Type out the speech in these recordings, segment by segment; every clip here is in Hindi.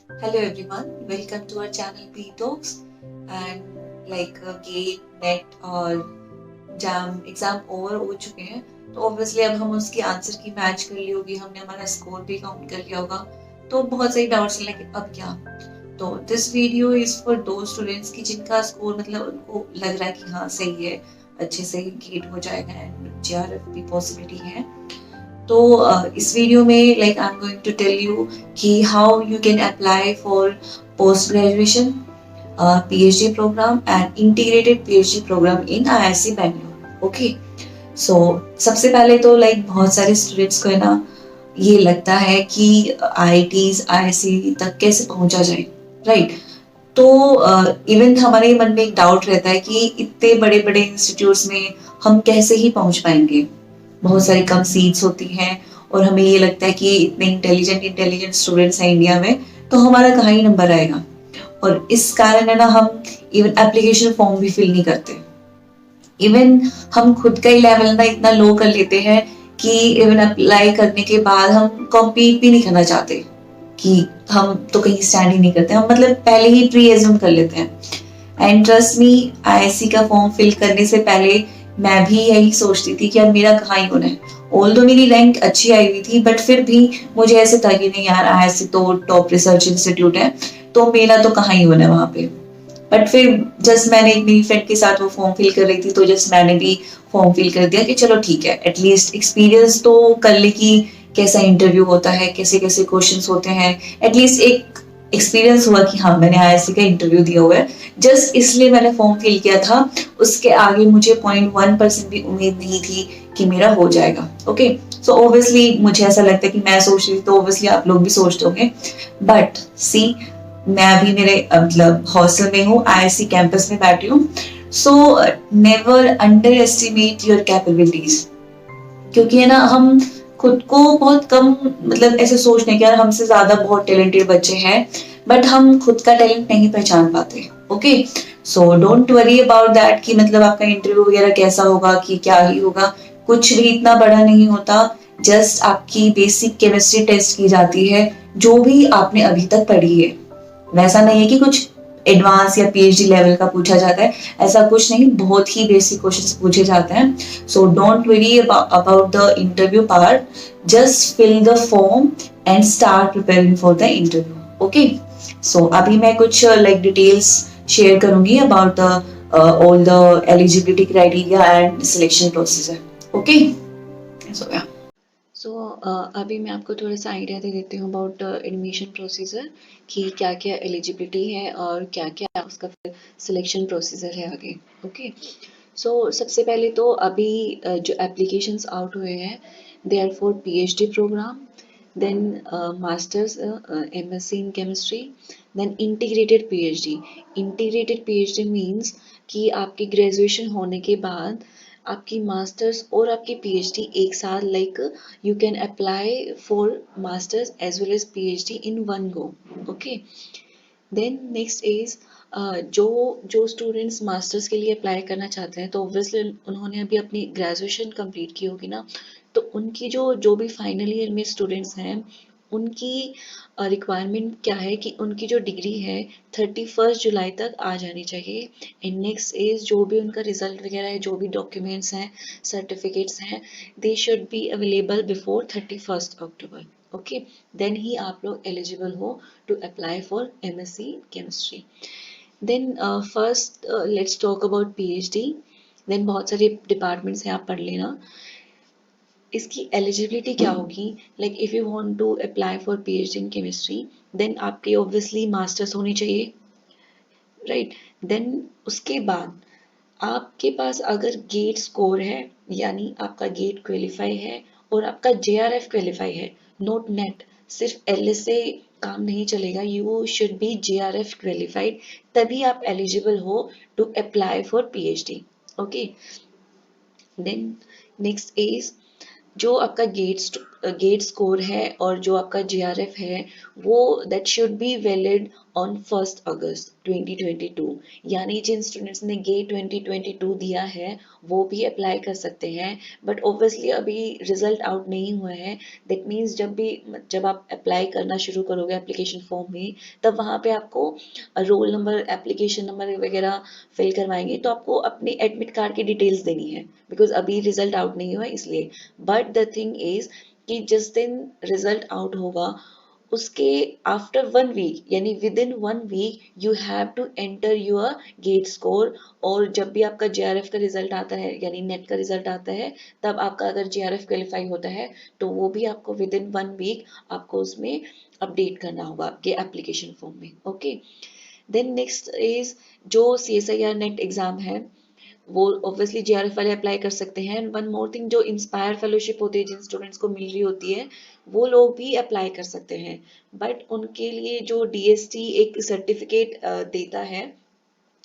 Hello everyone, welcome to our channel P Talks. And GATE NET और जैम एग्जाम ओवर हो चुके हैं, तो ऑब्वियसली अब हम उसकी आंसर की मैच कर ली होगी, हमने हमारा स्कोर भी काउंट कर लिया होगा। तो बहुत सारी डाउट्स हैं कि अब क्या। तो दिस वीडियो इज फॉर दो स्टूडेंट्स की जिनका स्कोर मतलब उनको लग रहा है कि हाँ सही है, अच्छे से गेट हो जाएगा एंड जेआरएफ की पॉसिबिलिटी है। तो इस वीडियो में I am going to tell you कि how you can apply for post graduation PhD program and integrated PhD program in IISc Bangalore. Okay, so सबसे पहले तो बहुत सारे स्टूडेंट्स को है ना, ये लगता है कि IITs IISc तक कैसे पहुंचा जाए, राइट। तो इवन हमारे मन में एक डाउट रहता है कि इतने बड़े बड़े इंस्टीट्यूट्स में हम कैसे ही पहुंच पाएंगे, बहुत सारी कम सीट्स होती हैं और हमें ये लगता है कि इतने इंटेलिजेंट स्टूडेंट्स हैं इंडिया में, तो हमारा कहाँ ही नंबर आएगा। और इस कारण है ना, हम इवन एप्लीकेशन फॉर्म भी फिल नहीं करते। इवन हम खुद का ही लेवल ना इतना लो कर लेते हैं कि इवन अप्लाई करने के बाद हम कॉम्पीट भी नहीं करना चाहते कि हम तो कहीं स्टैंड ही नहीं करते, हम मतलब पहले ही प्री एज्यूम कर लेते हैं। एंड ट्रस्ट मी, IISc का फॉर्म फिल करने से पहले मैं भी यही सोचती थी कि यार मेरा कहाँ ही होना है। ऑल्दो मेरी रैंक अच्छी आई हुई थी, बट फिर भी मुझे ऐसे था कि नहीं यार, IISc तो टॉप रिसर्च इंस्टीट्यूट है, तो मेरा तो कहाँ ही होना है वहां पे। बट फिर जस्ट मैंने एक मेरी फ्रेंड के साथ वो फॉर्म फिल कर रही थी, तो जस्ट मैंने भी फॉर्म फिल कर दिया कि चलो ठीक है, एटलीस्ट एक्सपीरियंस तो कर ले कि कैसा इंटरव्यू होता है, कैसे कैसे क्वेश्चंस होते हैं। एटलीस्ट एक एक्सपीरियंस हुआ कि हाँ मैंने IISc का इंटरव्यू दिया हुआ है। जस्ट इसलिए मैंने फॉर्म फिल किया था। उसके आगे मुझे 0.1% भी उम्मीद नहीं थी कि मेरा हो जाएगा। ओके, सो ऑब्वियसली मुझे ऐसा लगता है कि मैं सोच रही थी, तो ऑब्वियसली आप लोग भी सोचते होंगे। बट सी, मैं अभी मेरे मतलब हॉस्टल में हूँ, IISc कैंपस में बैठी हूँ। So never under estimate your capabilities, क्योंकि है ना, हम खुद को बहुत कम मतलब ऐसे सोचने हैं कि यार हमसे ज्यादा बहुत टैलेंटेड बच्चे हैं, बट हम खुद का टैलेंट नहीं पहचान पाते। Okay, so don't worry about that कि मतलब आपका इंटरव्यू वगैरह कैसा होगा कि क्या ही होगा, कुछ भी इतना बड़ा नहीं होता। जस्ट आपकी बेसिक केमिस्ट्री टेस्ट की जाती है, जो भी आपने अभी तक पढ़ी है। वैसा नहीं है कि कुछ एडवांस या PhD लेवल का पूछा जाता है, ऐसा कुछ नहीं, बहुत ही बेसिक क्वेश्चंस पूछे जाते हैं। So don't worry about the interview part, just fill the form and start preparing for the interview. Okay, so अभी मैं कुछ डिटेल्स शेयर करूंगी about the all the eligibility criteria and selection procedure. Okay, so yeah so अभी मैं आपको थोड़ा सा आइडिया दे देती हूँ अबाउट एडमिशन प्रोसीजर, कि क्या क्या एलिजिबिलिटी है और क्या क्या उसका सिलेक्शन प्रोसीजर है आगे। ओके, सो सबसे पहले तो अभी जो एप्लीकेशंस आउट हुए हैं, they are for PhD programme, then masters MSc in chemistry, then integrated PhD means कि आपकी ग्रेजुएशन होने के बाद आपकी मास्टर्स और आपकी PhD एक साथ, you can apply for masters as well as PhD in one go. Okay, then next is जो जो स्टूडेंट्स मास्टर्स के लिए अप्लाई करना चाहते हैं, तो ऑब्वियसली उन्होंने अभी अपनी ग्रेजुएशन कंप्लीट की होगी ना, तो उनकी जो जो भी फाइनल ईयर में स्टूडेंट्स हैं, उनकी रिक्वायरमेंट क्या है कि उनकी जो डिग्री है 31 जुलाई तक आ जानी चाहिए। एंड नेक्स्ट इज जो भी उनका रिजल्ट वगैरह है, जो भी डॉक्यूमेंट्स हैं, सर्टिफिकेट्स हैं, they should be available before 31 October. Okay, then ही आप लोग एलिजिबल हो to apply for MSc chemistry. Then first let's talk about PhD। Then बहुत सारे डिपार्टमेंट्स हैं, आप पढ़ लेना। इसकी एलिजिबिलिटी क्या होगी, if you want to apply for PhD in chemistry, then आपकी ऑब्वियसली मास्टर्स होनी चाहिए, राइट। देन उसके बाद आपके पास अगर गेट स्कोर है, यानी आपका गेट क्वेलिफाई है और आपका JRF क्वेलिफाई है, नोट नेट, सिर्फ LS से काम नहीं चलेगा, you should be JRF qualified, तभी आप एलिजिबल हो to apply for PhD। Okay, then next is जो आपका गेट स्कोर है और जो आपका JRF है, वो that should be valid on 1 अगस्त 2022। यानी जिन स्टूडेंट्स ने गेट 2022 दिया है वो भी अप्लाई कर सकते हैं, बट ऑब्वियसली अभी रिजल्ट आउट नहीं हुआ है। दैट मीन्स जब आप अप्लाई करना शुरू करोगे एप्लीकेशन फॉर्म में, तब वहाँ पे आपको रोल नंबर, एप्लीकेशन नंबर वगैरह फिल करवाएंगे, तो आपको अपने एडमिट कार्ड की डिटेल्स देनी है, बिकॉज अभी रिजल्ट आउट नहीं हुआ इसलिए। बट द थिंग इज कि जिस दिन रिजल्ट आउट होगा उसके आफ्टर 1 वीक, यानी within 1 week you have to enter your GATE score. और जब भी आपका जेआरएफ का रिजल्ट आता है, यानी नेट का रिजल्ट आता है, तब आपका अगर जेआरएफ क्वालिफाई होता है तो वो भी आपको विद इन 1 वीक आपको उसमें अपडेट करना होगा आपके एप्लीकेशन फॉर्म में। ओके, देन नेक्स्ट इज जो CSIR नेट एग्जाम है वो ऑब्वियसली जेआरएफ वाले अप्लाई कर सकते हैं। एंड वन मोर थिंग, जो इंस्पायर फेलोशिप होती है जिन स्टूडेंट्स को मिल रही होती है, वो लोग भी अप्लाई कर सकते हैं। बट उनके लिए जो DST एक सर्टिफिकेट देता है,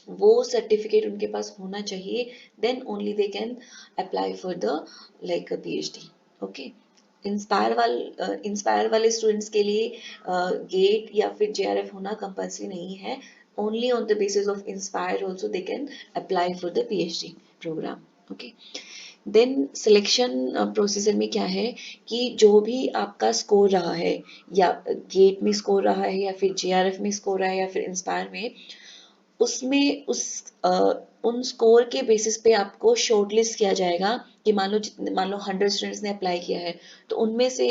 वो सर्टिफिकेट उनके पास होना चाहिए, then only they can apply for the like PhD। Okay, INSPIRE वाले स्टूडेंट्स के लिए गेट या फिर जेआरएफ होना कंपल्सरी नहीं है। Only on the basis of INSPIRE also they can apply for the PhD programme. Okay, then selection procedure में क्या है कि जो भी आपका स्कोर रहा है, या गेट में स्कोर रहा है या फिर जेआरएफ में स्कोर रहा है या फिर इंस्पायर में, उसमें उन स्कोर के बेसिस पे आपको शॉर्टलिस्ट किया जाएगा। कि मान लो 100 स्टूडेंट्स ने अप्लाई किया है, तो उनमें से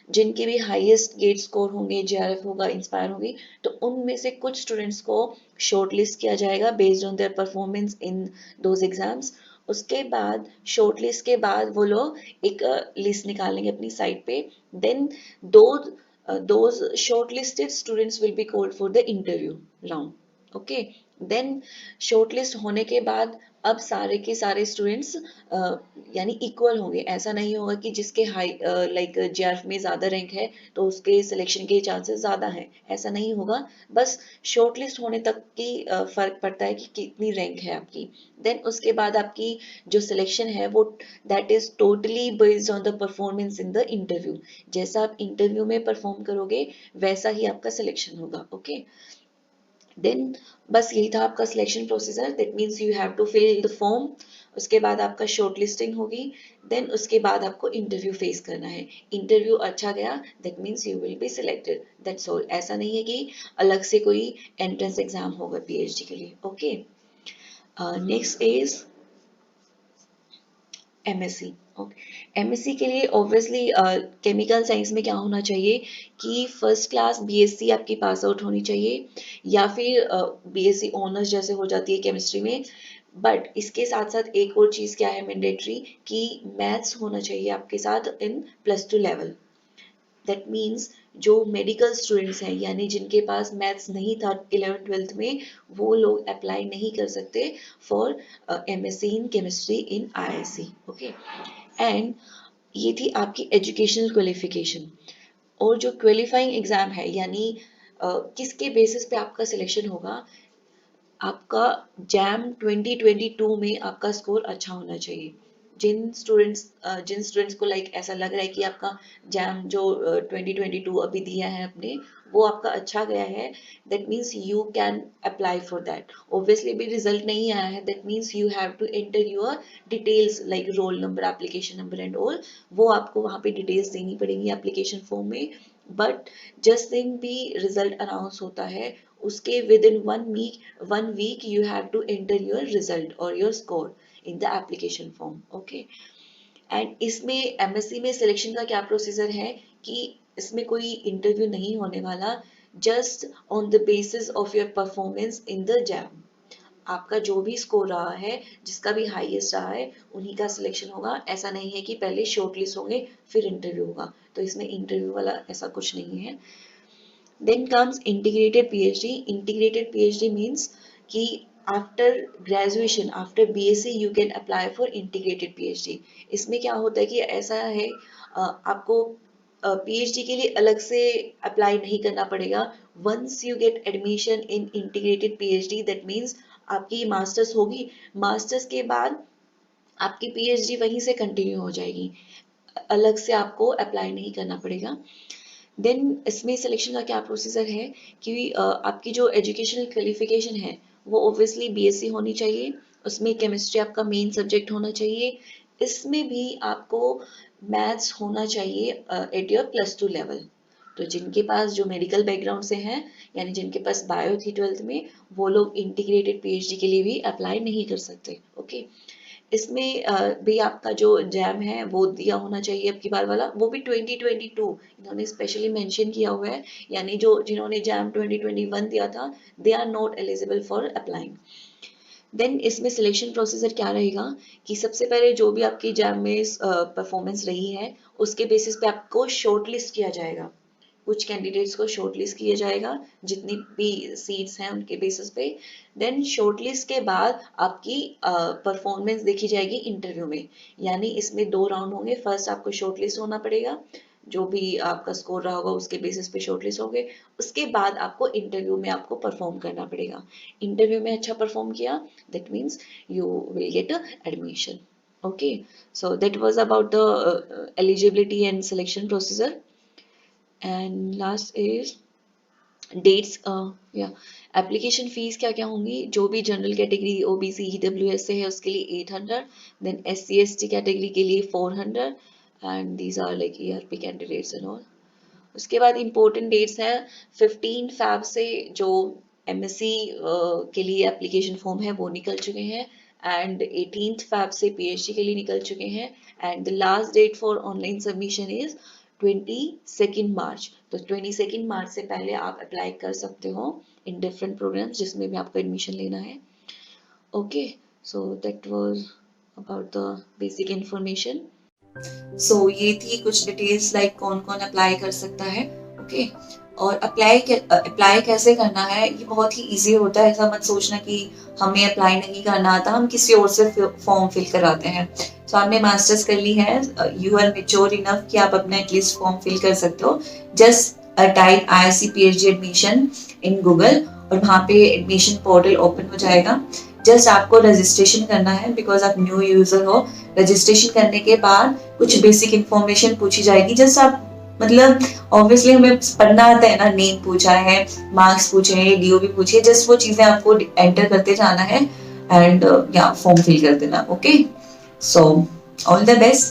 जिनके भी हाईएस्ट गेट स्कोर होंगे, जेआरएफ होगा, इंस्पायर होगी, तो उनमें से कुछ स्टूडेंट्स को शॉर्टलिस्ट किया जाएगा based on their performance in those exams. उसके बाद शॉर्टलिस्ट के बाद वो लोग एक लिस्ट निकालेंगे अपनी साइट पे। देन दो those shortlisted students will be called for the interview round. Okay, then shortlist होने के बाद अब सारे के सारे स्टूडेंट्स यानी इक्वल होंगे। ऐसा नहीं होगा कि जिसके हाई लाइक जेआरएफ में ज़्यादा रैंक है तो उसके सिलेक्शन के चांसेस ज़्यादा हैं, ऐसा नहीं होगा। बस शॉर्टलिस्ट होने तक की फ़र्क पड़ता है कि कितनी रैंक है आपकी। देन उसके बाद आपकी जो सिलेक्शन है वो that is totally based on the performance in the interview. जैसा आप इंटरव्यू में परफॉर्म करोगे वैसा ही आपका सिलेक्शन होगा। ओके, देन बस यही था आपका selection procedure. That means you have to fill the form, उसके बाद आपका शॉर्ट लिस्टिंग होगी, देन उसके बाद आपको इंटरव्यू फेस करना है। इंटरव्यू अच्छा गया that means you will be selected, that's all. ऐसा नहीं है कि अलग से कोई एंट्रेंस एग्जाम होगा PhD के लिए। Okay, next is MSc। Okay, MSc के लिए ऑब्वियसली केमिकल साइंस में क्या होना चाहिए कि फर्स्ट क्लास BSc आपकी पास आउट होनी चाहिए, या फिर BSc ऑनर्स जैसे हो जाती है केमिस्ट्री में। बट इसके साथ साथ एक और चीज़ क्या है मैंडेटरी, कि मैथ्स होना चाहिए आपके साथ इन +2 लेवल। दैट मीन्स जो मेडिकल स्टूडेंट्स हैं, यानी जिनके पास मैथ्स नहीं था 11th-12th में, वो लोग अप्लाई नहीं कर सकते for MSc in chemistry in IISc। Okay, and ये थी आपकी एजुकेशनल क्वालिफिकेशन। और जो क्वालिफाइंग एग्जाम है, यानी किसके बेसिस पे आपका सिलेक्शन होगा, आपका जैम 2022 में आपका स्कोर अच्छा होना चाहिए। जिन स्टूडेंट्स को लाइक ऐसा लग रहा है कि आपका जैम जो 2022 अभी दिया है आपने, वो आपका अच्छा गया है, that means you can apply for that. Obviously भी रिजल्ट नहीं आया है, that means you have to enter your details like roll number, application number and all. वो आपको वहाँ पे डिटेल्स देनी पड़ेंगी एप्लीकेशन फॉर्म में। बट जिस दिन भी रिजल्ट अनाउंस होता है उसके within 1 week you have to enter your result or your score in the application form. Okay, and इसमें MSc में सिलेक्शन का क्या प्रोसीजर है कि इसमें कोई इंटरव्यू नहीं होने वाला, just on the basis of your performance in the jam. आपका जो भी स्कोर रहा है, जिसका भी हाईएस्ट रहा है, उन्हीं का सिलेक्शन होगा। ऐसा नहीं है कि पहले शॉर्टलिस्ट होंगे फिर इंटरव्यू होगा, तो इसमें इंटरव्यू वाला ऐसा कुछ नहीं है। Then comes integrated PhD. Integrated PhD means कि after graduation, after BSc, you can apply for integrated PhD. इसमें क्या होता है कि ऐसा है आपको PhD के लिए अलग से अप्लाई नहीं करना पड़ेगा। Once you get admission in integrated PhD, that means आपकी मास्टर्स होगी, मास्टर्स के बाद आपकी PhD वहीं से कंटिन्यू हो जाएगी, अलग से आपको अप्लाई नहीं करना पड़ेगा। देन इसमें सिलेक्शन का क्या प्रोसीजर है कि आपकी जो एजुकेशनल क्वालिफिकेशन है वो ऑब्वियसली बीएससी होनी चाहिए, उसमें केमिस्ट्री आपका मेन सब्जेक्ट होना चाहिए, इसमें भी आपको मैथ्स होना चाहिए एट योर +2 लेवल। तो जिनके पास जो मेडिकल बैकग्राउंड से हैं, यानी जिनके पास बायो थी 12th में, वो लोग इंटीग्रेटेड पीएचडी के लिए भी अप्लाई नहीं कर सकते। ओके, इसमें भी आपका जो जैम है वो दिया होना चाहिए अब की बार वाला, वो भी 2022 इन्होंने स्पेशली मेंशन किया हुआ है, यानी जो जिन्होंने जैम 2021 दिया था they are not eligible for applying. Then इसमें सिलेक्शन प्रोसीजर क्या रहेगा कि सबसे पहले जो भी आपकी जैम में परफॉर्मेंस रही है उसके बेसिस पे आपको शॉर्टलिस्ट किया जाएगा, कुछ कैंडिडेट्स को शॉर्टलिस्ट किया जाएगा जितनी भी सीट्स हैं उनके बेसिस पे। देन शॉर्टलिस्ट के बाद आपकी परफॉर्मेंस देखी जाएगी इंटरव्यू में, यानी इसमें 2 राउंड होंगे। फर्स्ट आपको शॉर्टलिस्ट होना पड़ेगा, जो भी आपका स्कोर रहा होगा उसके बेसिस पे शॉर्टलिस्ट होंगे, उसके बाद आपको इंटरव्यू में आपको परफॉर्म करना पड़ेगा। इंटरव्यू में अच्छा परफॉर्म किया that means you will get admission. Okay, so that was about the eligibility and selection procedure. And last is dates, या एप्लीकेशन फीस क्या क्या होंगी, जो भी जनरल कैटेगरी ओबीसी ईडब्ल्यूएस से है उसके लिए 800, देन एससी एसटी कैटेगरी के लिए 400, and these are like ERP candidates and all. उसके बाद इंपॉर्टेंट डेट्स हैं 15 फैब से जो एमएससी के लिए एप्लीकेशन फॉर्म है वो निकल चुके हैं, एंड 18th फैब से पीएचडी के लिए निकल चुके हैं, and the last date for online submission is 22 March. तो 22 मार्च से पहले आप अप्लाई कर सकते हो इन डिफरेंट प्रोग्राम्स जिसमें भी आपको एडमिशन लेना है। Okay, so that was about the basic information. So ये थी कुछ डिटेल्स लाइक कौन कौन अप्लाई कर सकता है। ओके, और अप्लाई कैसे करना है ये बहुत ही इजी होता है। ऐसा मत सोचना कि हमें अप्लाई नहीं करना आता, हम किसी और से फॉर्म फिल कराते हैं। तो आपने मास्टर्स कर ली है, यू आर मेच्योर इनफ कि आप अपना एटलीस्ट फॉर्म फिल कर सकते हो। Just type IISc PhD admission in Google और वहाँ पे एडमिशन पोर्टल ओपन हो जाएगा। जस्ट आपको रजिस्ट्रेशन करना है बिकॉज आप न्यू यूजर हो। रजिस्ट्रेशन करने के बाद कुछ बेसिक इंफॉर्मेशन पूछी जाएगी। जस्ट आप मतलब ऑब्वियसली हमें पढ़ना आता है ना, नेम पूछा है, मार्क्स पूछे हैं, DOB पूछे, जस्ट वो चीजें आपको एंटर करते जाना है एंड या फॉर्म फिल कर देना। Okay, so all the best.